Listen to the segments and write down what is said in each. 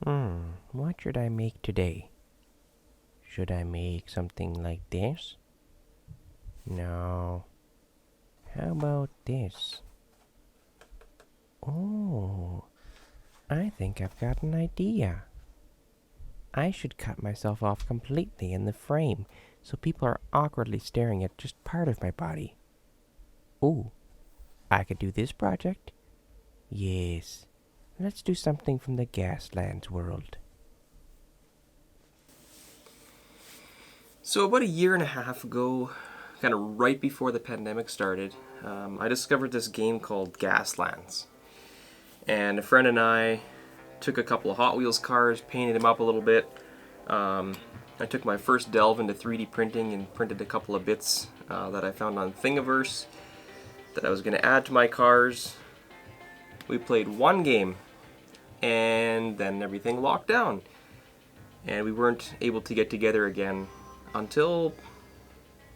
What should I make today? Should I make something like this? No. How about this? Oh, I think I've got an idea. I should cut myself off completely in the frame so people are awkwardly staring at just part of my body. Ooh, I could do this project? Yes. Let's do something from the Gaslands world. So about a year and a half ago, kind of right before the pandemic started, I discovered this game called Gaslands. And a friend and I took a couple of Hot Wheels cars, painted them up a little bit. I took my first delve into 3D printing and printed a couple of bits that I found on Thingiverse that I was going to add to my cars. We played one game, and then everything locked down. And we weren't able to get together again until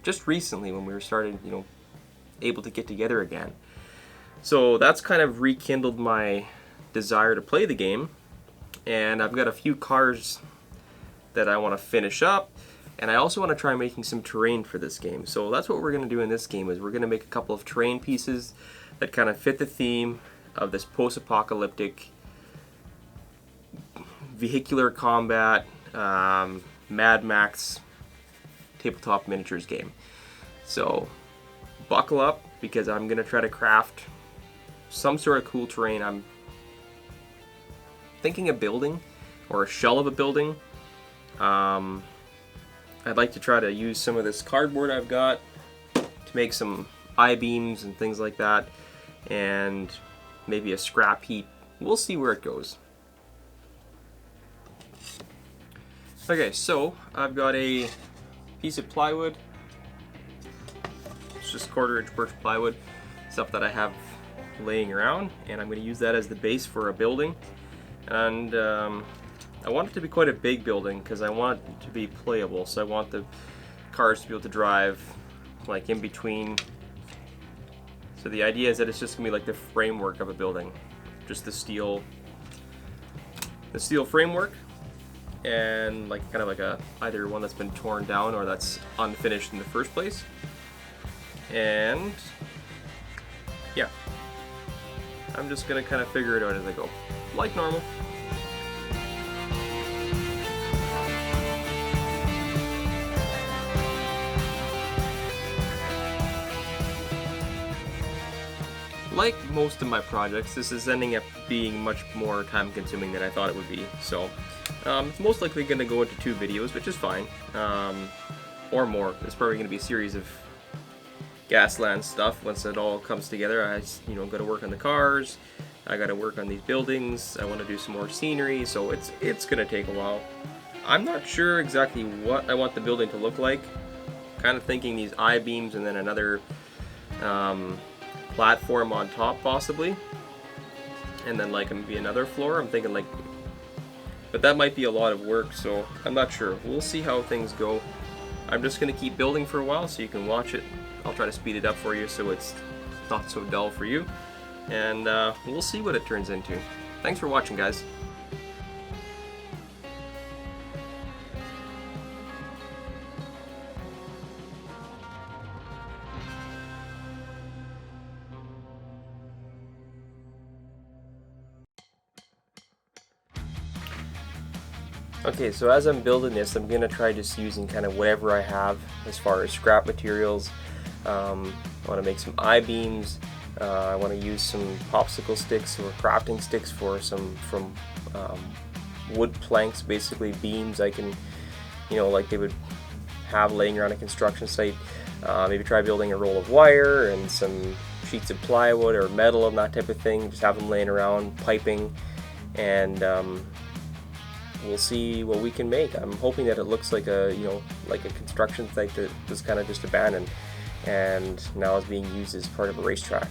just recently when we were started, able to get together again. So that's kind of rekindled my desire to play the game, and I've got a few cars that I want to finish up, and I also want to try making some terrain for this game. So that's what we're going to do in this game, is we're going to make a couple of terrain pieces that kind of fit the theme of this post-apocalyptic vehicular combat Mad Max tabletop miniatures game. So buckle up, because I'm going to try to craft some sort of cool terrain. I'm thinking a building or a shell of a building. I'd like to try to use some of this cardboard I've got to make some I-beams and things like that, and maybe a scrap heap. We'll see where it goes. Okay, so I've got a piece of plywood. It's just 1/4-inch birch plywood, stuff that I have laying around, and I'm going to use that as the base for a building. And I want it to be quite a big building because I want it to be playable. So I want the cars to be able to drive like in between. So the idea is that it's just going to be like the framework of a building, just the steel framework, and like kind of like a either one that's been torn down or that's unfinished in the first place. And yeah, I'm just gonna kind of figure it out as I go, like normal. Like most of my projects, this is ending up being much more time consuming than I thought it would be. So it's most likely going to go into 2 videos, which is fine, or more. It's probably going to be a series of Gasland stuff once it all comes together. I got to work on the cars, I got to work on these buildings, I want to do some more scenery, so it's going to take a while. I'm not sure exactly what I want the building to look like. Kind of thinking these I-beams and then another platform on top possibly, and then like maybe another floor. I'm thinking like, but that might be a lot of work, so I'm not sure. We'll see how things go. I'm just gonna keep building for a while so you can watch it. I'll try to speed it up for you so it's not so dull for you, and we'll see what it turns into. Thanks for watching, guys. Okay, so as I'm building this, I'm gonna try just using kind of whatever I have as far as scrap materials. I want to make some I-beams. I want to use some popsicle sticks or crafting sticks for some wood planks, basically beams I can, like they would have laying around a construction site. Maybe try building a roll of wire and some sheets of plywood or metal and that type of thing. Just have them laying around, piping, and we'll see what we can make. I'm hoping that it looks like a construction site that was kind of just abandoned and now is being used as part of a racetrack.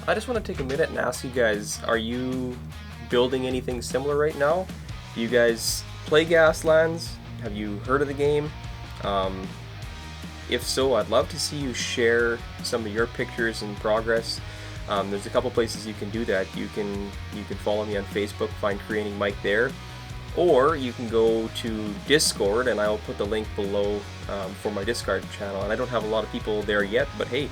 I just want to take a minute and ask you guys, are you building anything similar right now? Do you guys play Gaslands? Have you heard of the game? If so, I'd love to see you share some of your pictures and progress There's a couple places you can do that. You can follow me on Facebook, find Creating Mike there, or you can go to Discord, and I'll put the link below for my Discord channel. And I don't have a lot of people there yet, but hey,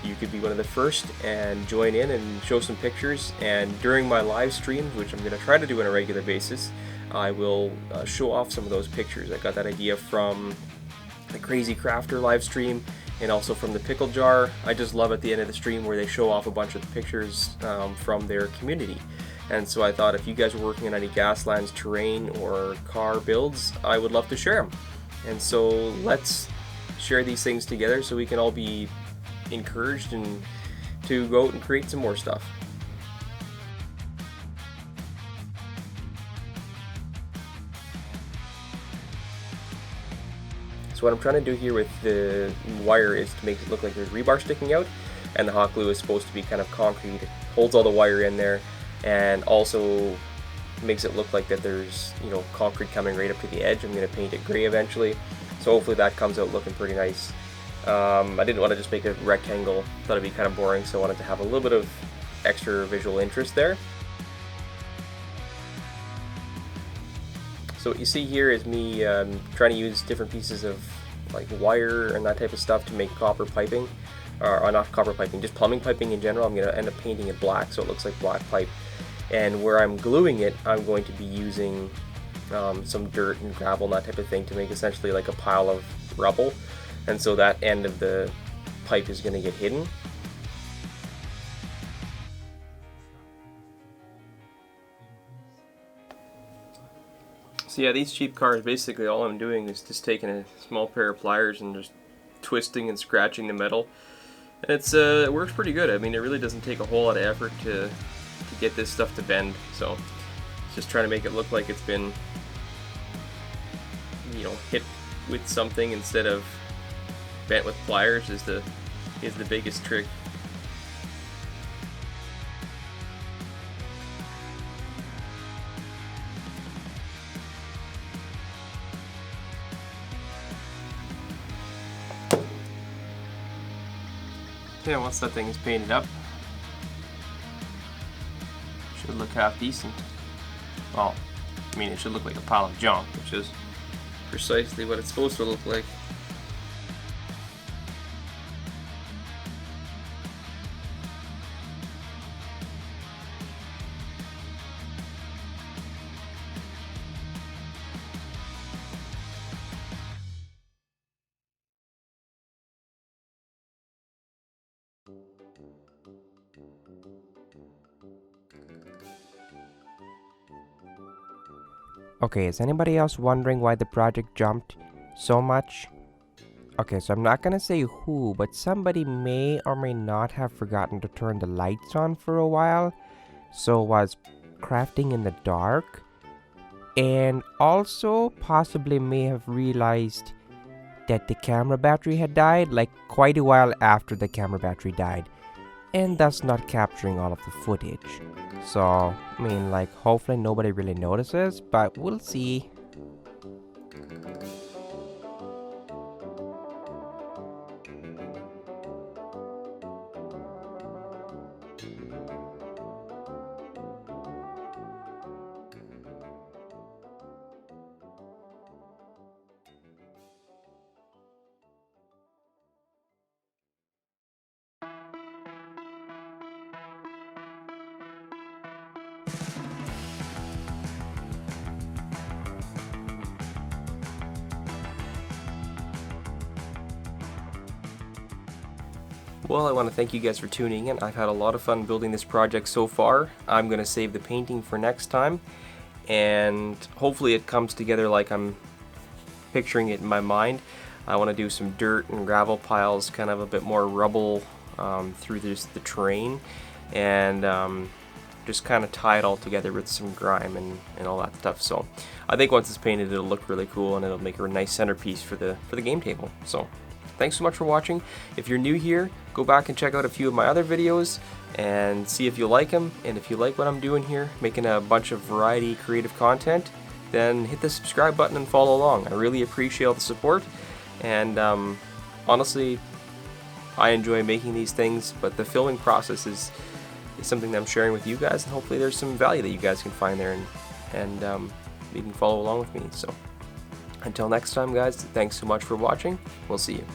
you could be one of the first and join in and show some pictures. And during my live streams, which I'm going to try to do on a regular basis, I will show off some of those pictures. I got that idea from the Crazy Crafter live stream and also from the Pickle Jar. I just love at the end of the stream where they show off a bunch of the pictures from their community. And so I thought if you guys were working on any Gaslands terrain or car builds, I would love to share them. And so let's share these things together so we can all be encouraged and to go out and create some more stuff. So what I'm trying to do here with the wire is to make it look like there's rebar sticking out, and the hot glue is supposed to be kind of concrete, holds all the wire in there, and also makes it look like that there's, you know, concrete coming right up to the edge. I'm going to paint it gray eventually, so hopefully that comes out looking pretty nice. I didn't want to just make a rectangle, thought it'd be kind of boring, so I wanted to have a little bit of extra visual interest there. So what you see here is me trying to use different pieces of like wire and that type of stuff to make copper piping, or not copper piping, just plumbing piping in general. I'm going to end up painting it black so it looks like black pipe. And where I'm gluing it, I'm going to be using some dirt and gravel and that type of thing to make essentially like a pile of rubble. And so that end of the pipe is going to get hidden. So yeah, these cheap cars, basically all I'm doing is just taking a small pair of pliers and just twisting and scratching the metal. And it works pretty good. I mean, it really doesn't take a whole lot of effort to get this stuff to bend. So just trying to make it look like it's been, you know, hit with something instead of bent with pliers is the biggest trick. Yeah, once that thing is painted up, should look half decent. Well, I mean, it should look like a pile of junk, which is precisely what it's supposed to look like. Okay, is anybody else wondering why the project jumped so much? Okay, so I'm not gonna say who, but somebody may or may not have forgotten to turn the lights on for a while, so was crafting in the dark, and also possibly may have realized that the camera battery had died, like quite a while after the camera battery died, and thus not capturing all of the footage. So, I mean, like, hopefully nobody really notices, but we'll see. Well, I want to thank you guys for tuning in. I've had a lot of fun building this project so far. I'm going to save the painting for next time, and hopefully it comes together like I'm picturing it in my mind. I want to do some dirt and gravel piles, kind of a bit more rubble through the terrain, and just kind of tie it all together with some grime and all that stuff. So I think once it's painted, it'll look really cool, and it'll make a nice centerpiece for the game table. So thanks so much for watching. If you're new here, go back and check out a few of my other videos and see if you like them. And if you like what I'm doing here, making a bunch of variety creative content, then hit the subscribe button and follow along. I really appreciate all the support, and honestly, I enjoy making these things, but the filming process is is something that I'm sharing with you guys, and hopefully there's some value that you guys can find there, and you can follow along with me. So until next time, guys, thanks so much for watching. We'll see you.